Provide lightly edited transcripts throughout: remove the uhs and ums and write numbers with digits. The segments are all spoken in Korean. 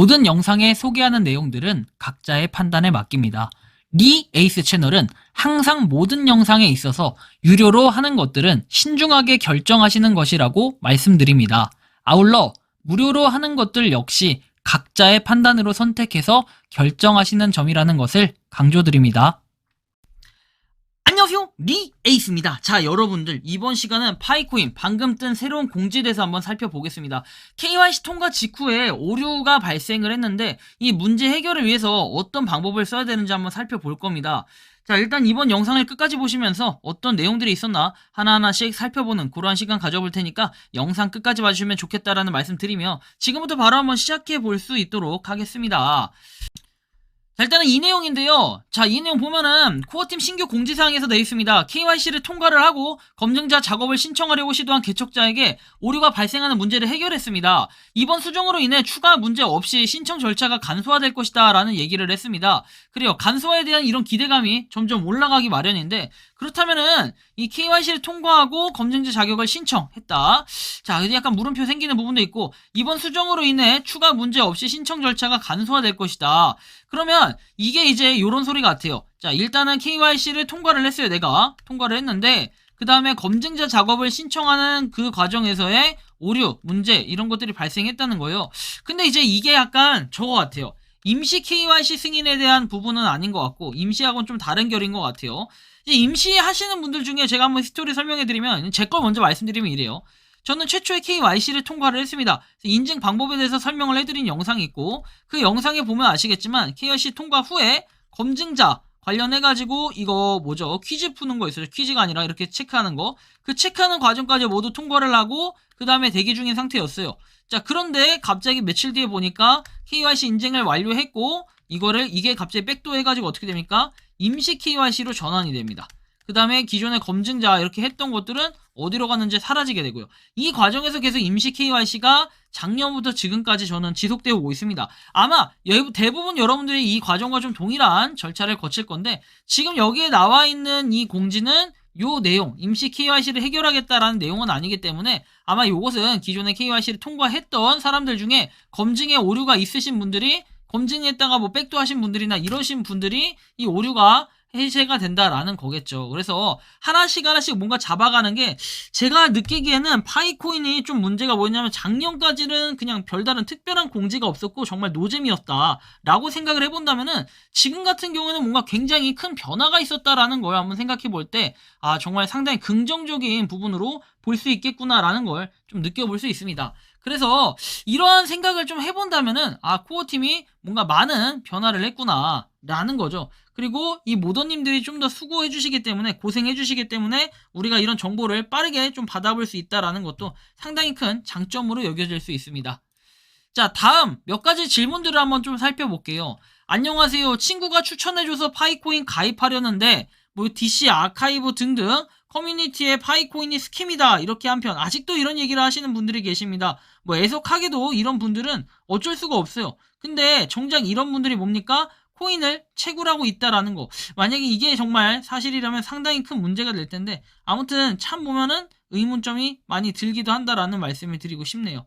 모든 영상에 소개하는 내용들은 각자의 판단에 맡깁니다. 리 에이스 채널은 항상 모든 영상에 있어서 유료로 하는 것들은 신중하게 결정하시는 것이라고 말씀드립니다. 아울러 무료로 하는 것들 역시 각자의 판단으로 선택해서 결정하시는 점이라는 것을 강조드립니다. 안녕하세요, 리 에이스입니다. 자, 여러분들 이번 시간은 파이코인 방금 뜬 새로운 공지에 대해서 한번 살펴보겠습니다. KYC 통과 직후에 오류가 발생을 했는데 이 문제 해결을 위해서 어떤 방법을 써야 되는지 한번 살펴볼 겁니다. 자, 일단 이번 영상을 끝까지 보시면서 어떤 내용들이 있었나 하나하나씩 살펴보는 그러한 시간 가져볼 테니까 영상 끝까지 봐주시면 좋겠다라는 말씀 드리며 지금부터 바로 한번 시작해 볼 수 있도록 하겠습니다. 자, 일단은 이 내용인데요. 자, 이 내용 보면은 코어팀 신규 공지사항에서 되어 있습니다. KYC를 통과를 하고 검증자 작업을 신청하려고 시도한 개척자에게 오류가 발생하는 문제를 해결했습니다. 이번 수정으로 인해 추가 문제 없이 신청 절차가 간소화될 것이다 라는 얘기를 했습니다. 그래요. 간소화에 대한 이런 기대감이 점점 올라가기 마련인데 그렇다면은 이 KYC를 통과하고 검증자 자격을 신청했다. 자, 이제 약간 물음표 생기는 부분도 있고 이번 수정으로 인해 추가 문제 없이 신청 절차가 간소화될 것이다. 그러면 이게 이제 요런 소리 같아요. 자, 일단은 KYC를 통과를 했어요. 내가 통과를 했는데 그 다음에 검증자 작업을 신청하는 그 과정에서의 오류, 문제 이런 것들이 발생했다는 거예요. 근데 이제 이게 약간 저거 같아요. 임시 KYC 승인에 대한 부분은 아닌 것 같고 임시하고는 좀 다른 결인 것 같아요. 이제 임시 하시는 분들 중에 제가 한번 스토리 설명해드리면 제 걸 먼저 말씀드리면 이래요. 저는 최초에 KYC를 통과를 했습니다. 인증 방법에 대해서 설명을 해드린 영상이 있고 그 영상에 보면 아시겠지만 KYC 통과 후에 검증자 관련해가지고 이거 뭐죠? 퀴즈 푸는 거 있어요. 퀴즈가 아니라 이렇게 체크하는 거. 그 체크하는 과정까지 모두 통과를 하고 그 다음에 대기 중인 상태였어요. 자, 그런데 갑자기 며칠 뒤에 보니까 KYC 인증을 완료했고 이게 갑자기 백도 해가지고 어떻게 됩니까? 임시 KYC로 전환이 됩니다. 그 다음에 기존의 검증자 이렇게 했던 것들은 어디로 갔는지 사라지게 되고요. 이 과정에서 계속 임시 KYC가 작년부터 지금까지 저는 지속되어 오고 있습니다. 아마 대부분 여러분들이 이 과정과 좀 동일한 절차를 거칠 건데 지금 여기에 나와 있는 이 공지는 요 내용, 임시 KYC를 해결하겠다라는 내용은 아니기 때문에 아마 요것은 기존의 KYC를 통과했던 사람들 중에 검증에 오류가 있으신 분들이 검증했다가 뭐 백도 하신 분들이나 이러신 분들이 이 오류가 해제가 된다라는 거겠죠. 그래서 하나씩 뭔가 잡아가는 게 제가 느끼기에는 파이코인이 좀 문제가 뭐냐면 작년까지는 그냥 별다른 특별한 공지가 없었고 정말 노잼이었다 라고 생각을 해본다면은 지금 같은 경우는 뭔가 굉장히 큰 변화가 있었다라는 걸 한번 생각해 볼 때 아, 정말 상당히 긍정적인 부분으로 볼 수 있겠구나 라는 걸 좀 느껴볼 수 있습니다. 그래서 이러한 생각을 좀 해본다면은 아, 코어팀이 뭔가 많은 변화를 했구나 라는 거죠. 그리고 이 모더님들이 좀 더 수고해 주시기 때문에 고생해 주시기 때문에 우리가 이런 정보를 빠르게 좀 받아볼 수 있다라는 것도 상당히 큰 장점으로 여겨질 수 있습니다. 자, 다음 몇 가지 질문들을 한번 좀 살펴볼게요. 안녕하세요. 친구가 추천해줘서 파이코인 가입하려는데 뭐 DC 아카이브 등등 커뮤니티에 파이코인이 스캠이다 이렇게 한편 아직도 이런 얘기를 하시는 분들이 계십니다. 뭐 애석하게도 이런 분들은 어쩔 수가 없어요. 근데 정작 이런 분들이 뭡니까? 코인을 채굴하고 있다라는 거. 만약에 이게 정말 사실이라면 상당히 큰 문제가 될 텐데 아무튼 참 보면은 의문점이 많이 들기도 한다라는 말씀을 드리고 싶네요.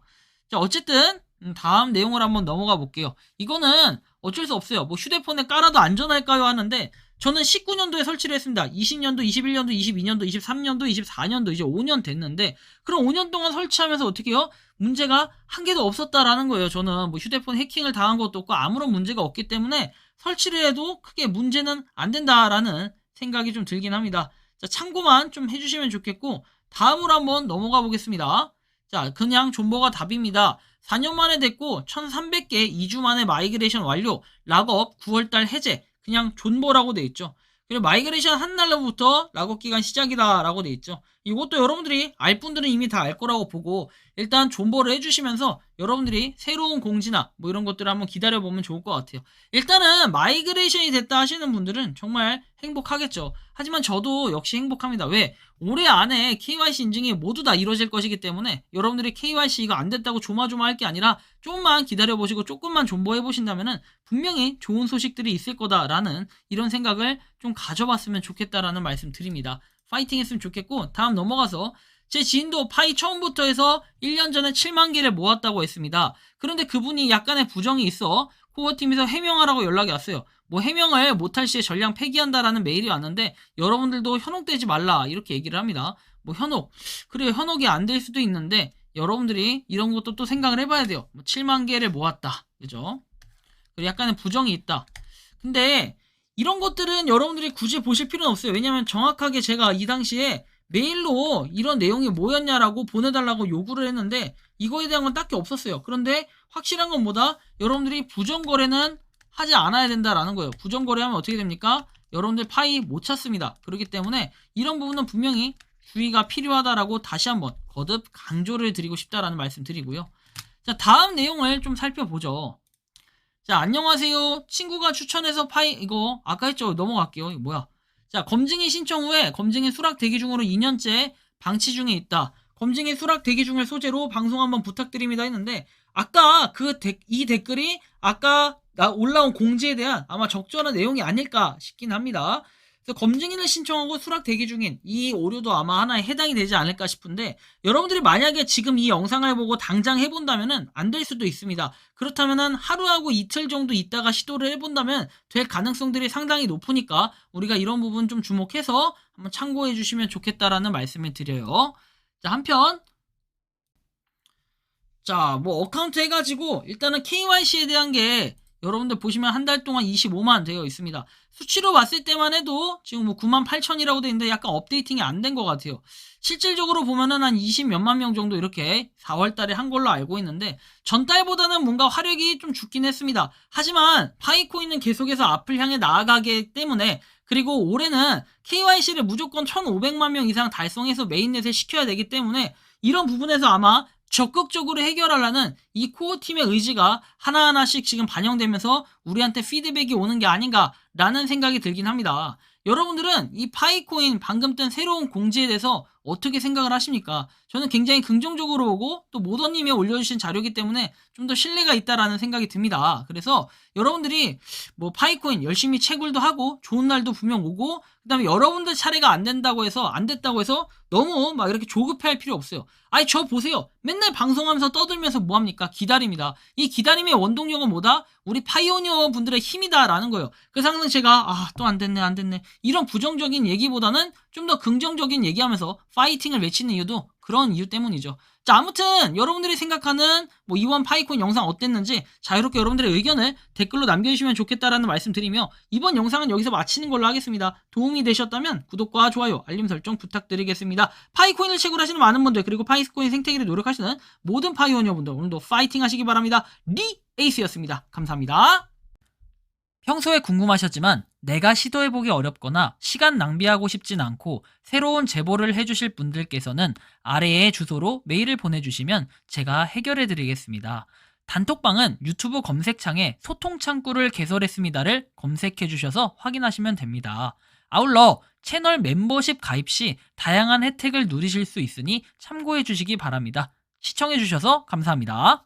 자, 어쨌든 다음 내용을 한번 넘어가 볼게요. 이거는 어쩔 수 없어요. 뭐 휴대폰에 깔아도 안전할까요 하는데 저는 19년도에 설치를 했습니다. 20년도, 21년도, 22년도, 23년도, 24년도 이제 5년 됐는데 그럼 5년 동안 설치하면서 어떻게 해요? 문제가 한 개도 없었다라는 거예요. 저는 뭐 휴대폰 해킹을 당한 것도 없고 아무런 문제가 없기 때문에 설치를 해도 크게 문제는 안 된다라는 생각이 좀 들긴 합니다. 자, 참고만 좀 해주시면 좋겠고 다음으로 한번 넘어가 보겠습니다. 자, 그냥 존버가 답입니다. 4년 만에 됐고 1300개 2주 만에 마이그레이션 완료, 락업 9월달 해제, 그냥 존버라고 돼 있죠. 그리고 마이그레이션 한 날로부터 락업 기간 시작이다 라고 돼 있죠. 이것도 여러분들이 알 분들은 이미 다 알 거라고 보고 일단 존버를 해주시면서 여러분들이 새로운 공지나 뭐 이런 것들을 한번 기다려보면 좋을 것 같아요. 일단은 마이그레이션이 됐다 하시는 분들은 정말 행복하겠죠. 하지만 저도 역시 행복합니다. 왜? 올해 안에 KYC 인증이 모두 다 이루어질 것이기 때문에 여러분들이 KYC가 안 됐다고 조마조마할 게 아니라 조금만 기다려보시고 조금만 존버해보신다면은 분명히 좋은 소식들이 있을 거다라는 이런 생각을 좀 가져봤으면 좋겠다라는 말씀 드립니다. 파이팅 했으면 좋겠고 다음 넘어가서 제 지인도 파이 처음부터 해서 1년 전에 7만 개를 모았다고 했습니다. 그런데 그분이 약간의 부정이 있어 코어팀에서 해명하라고 연락이 왔어요. 뭐 해명을 못할 시에 전량 폐기한다라는 메일이 왔는데 여러분들도 현혹되지 말라 이렇게 얘기를 합니다. 뭐 현혹, 그래요. 현혹이 안 될 수도 있는데 여러분들이 이런 것도 또 생각을 해봐야 돼요. 뭐 7만 개를 모았다, 그죠? 그리고 약간의 부정이 있다. 근데 이런 것들은 여러분들이 굳이 보실 필요는 없어요. 왜냐면 정확하게 제가 이 당시에 메일로 이런 내용이 뭐였냐라고 보내달라고 요구를 했는데 이거에 대한 건 딱히 없었어요. 그런데 확실한 건 뭐다? 여러분들이 부정거래는 하지 않아야 된다라는 거예요. 부정거래하면 어떻게 됩니까? 여러분들 파이 못 찾습니다. 그렇기 때문에 이런 부분은 분명히 주의가 필요하다라고 다시 한번 거듭 강조를 드리고 싶다라는 말씀 드리고요. 자, 다음 내용을 좀 살펴보죠. 자, 안녕하세요. 친구가 추천해서 파이, 이거, 아까 했죠? 넘어갈게요. 이거 뭐야? 자, 검증인 신청 후에 검증인 수락 대기 중으로 2년째 방치 중에 있다. 검증인 수락 대기 중을 소재로 방송 한번 부탁드립니다 했는데, 아까 이 댓글이 아까 올라온 공지에 대한 아마 적절한 내용이 아닐까 싶긴 합니다. 그래서 검증인을 신청하고 수락 대기 중인 이 오류도 아마 하나에 해당이 되지 않을까 싶은데 여러분들이 만약에 지금 이 영상을 보고 당장 해본다면은 안 될 수도 있습니다. 그렇다면은 하루하고 이틀 정도 있다가 시도를 해본다면 될 가능성들이 상당히 높으니까 우리가 이런 부분 좀 주목해서 한번 참고해 주시면 좋겠다라는 말씀을 드려요. 자, 한편 자, 뭐 어카운트 해가지고 일단은 KYC에 대한 게 여러분들 보시면 한 달 동안 25만 되어 있습니다. 수치로 봤을 때만 해도 지금 뭐 9만 8천이라고 되어 있는데 약간 업데이팅이 안 된 것 같아요. 실질적으로 보면은 한 20 몇만 명 정도 이렇게 4월 달에 한 걸로 알고 있는데 전달보다는 뭔가 화력이 좀 죽긴 했습니다. 하지만 파이코인은 계속해서 앞을 향해 나아가기 때문에 그리고 올해는 KYC를 무조건 1,500만 명 이상 달성해서 메인넷에 시켜야 되기 때문에 이런 부분에서 아마 적극적으로 해결하려는 이 코어팀의 의지가 하나하나씩 지금 반영되면서 우리한테 피드백이 오는 게 아닌가라는 생각이 들긴 합니다. 여러분들은 이 파이코인 방금 뜬 새로운 공지에 대해서 어떻게 생각을 하십니까? 저는 굉장히 긍정적으로 보고 또 모더님이 올려주신 자료이기 때문에 좀 더 신뢰가 있다라는 생각이 듭니다. 그래서 여러분들이 뭐 파이코인 열심히 채굴도 하고 좋은 날도 분명 오고 그 다음에 여러분들 차례가 안 됐다고 해서 너무 막 이렇게 조급해할 필요 없어요. 아니 저 보세요. 맨날 방송하면서 떠들면서 뭐합니까? 기다립니다. 이 기다림의 원동력은 뭐다? 우리 파이오니어 분들의 힘이다라는 거예요. 그래서 항상 제가 또 안 됐네 이런 부정적인 얘기보다는 좀 더 긍정적인 얘기하면서 파이팅을 외치는 이유도 그런 이유 때문이죠. 자, 아무튼 여러분들이 생각하는 뭐 이번 파이콘 영상 어땠는지 자유롭게 여러분들의 의견을 댓글로 남겨주시면 좋겠다라는 말씀 드리며 이번 영상은 여기서 마치는 걸로 하겠습니다. 도움이 되셨다면 구독과 좋아요, 알림 설정 부탁드리겠습니다. 파이코인을 채굴하시는 많은 분들 그리고 파이코인 생태계를 노력하시는 모든 파이오니어 분들 오늘도 파이팅 하시기 바랍니다. 리 에이스였습니다. 감사합니다. 평소에 궁금하셨지만 내가 시도해보기 어렵거나 시간 낭비하고 싶진 않고 새로운 제보를 해주실 분들께서는 아래의 주소로 메일을 보내주시면 제가 해결해드리겠습니다. 단톡방은 유튜브 검색창에 소통창구를 개설했습니다를 검색해주셔서 확인하시면 됩니다. 아울러 채널 멤버십 가입 시 다양한 혜택을 누리실 수 있으니 참고해주시기 바랍니다. 시청해주셔서 감사합니다.